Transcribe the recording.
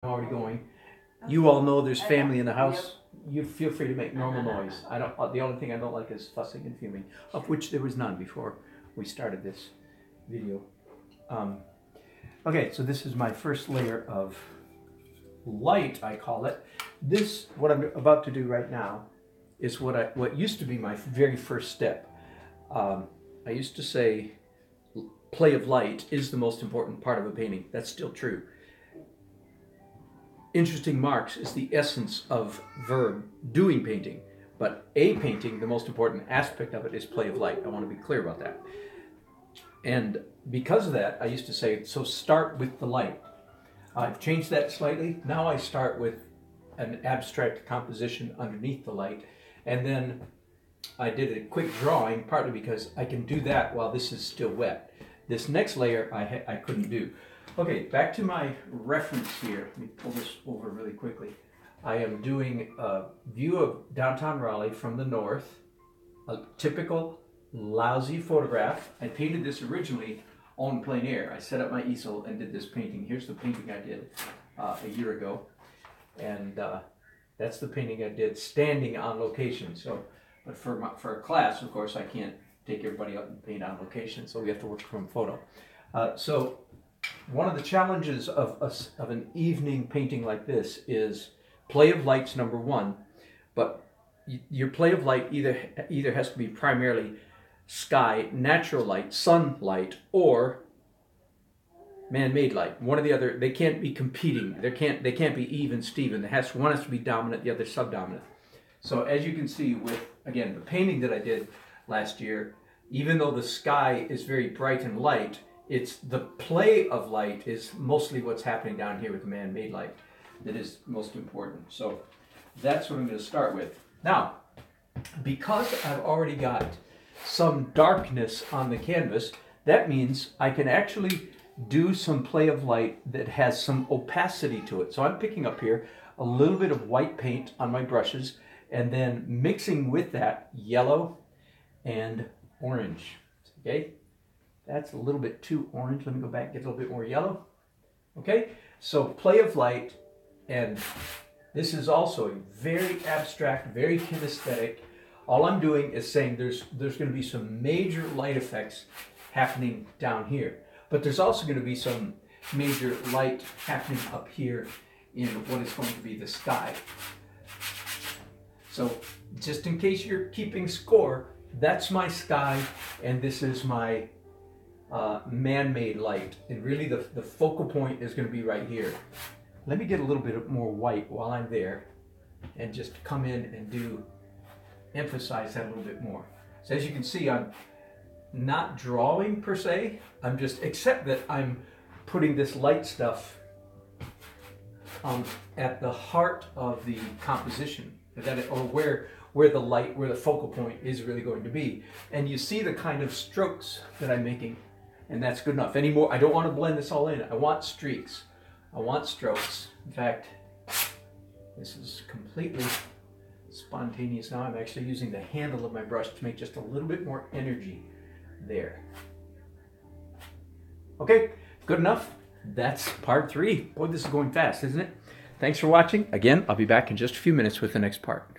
Already going. You all know there's family in the house. You feel free to make normal noise. I don't. The only thing I don't like is fussing and fuming, of which there was none before we started this video. Okay, so this is my first layer of light, I call it. This, what I'm about to do right now, is what used to be my very first step. I used to say play of light is the most important part of a painting. That's still true. Interesting marks is the essence of verb doing painting, but a painting, the most important aspect of it is play of light. I want to be clear about that. And because of that, I used to say, so start with the light. I've changed that slightly. Now I start with an abstract composition underneath the light, and then I did a quick drawing, partly because I can do that while this is still wet. This next layer I couldn't do. Okay, back to my reference here. Let me pull this over really quickly. I am doing a view of downtown Raleigh from the north, a typical lousy photograph. I painted this originally on plein air. I set up my easel and did this painting. Here's the painting I did a year ago. And that's the painting I did standing on location. So, but for a class, of course, I can't take everybody out and paint on location, so we have to work from photo. So one of the challenges of an evening painting like this is play of light's number one, but your play of light either has to be primarily sky, natural light, sunlight, or man-made light. One or the other. They can't be competing. They can't be even Steven. One has to be dominant, the other subdominant. So as you can see with, again, the painting that I did last year, even though the sky is very bright and light, it's the play of light is mostly what's happening down here with the man-made light that is most important. So that's what I'm going to start with. Now, because I've already got some darkness on the canvas, that means I can actually do some play of light that has some opacity to it. So I'm picking up here a little bit of white paint on my brushes and then mixing with that yellow and orange. Okay? That's a little bit too orange. Let me go back and get a little bit more yellow. Okay, so play of light, and this is also very abstract, very kinesthetic. All I'm doing is saying there's going to be some major light effects happening down here, but there's also going to be some major light happening up here in what is going to be the sky. So just in case you're keeping score, that's my sky, and this is my man-made light, and really the focal point is going to be right here. Let me get a little bit more white while I'm there and just come in and emphasize that a little bit more. So as you can see, I'm not drawing per se, I'm just, except that I'm putting this light stuff at the heart of the composition, where the focal point is really going to be. And you see the kind of strokes that I'm making, and that's good enough. Anymore, I don't want to blend this all in. I want streaks. I want strokes. In fact, this is completely spontaneous now. I'm actually using the handle of my brush to make just a little bit more energy there. Okay, good enough. That's part 3. Boy, this is going fast, isn't it? Thanks for watching. Again, I'll be back in just a few minutes with the next part.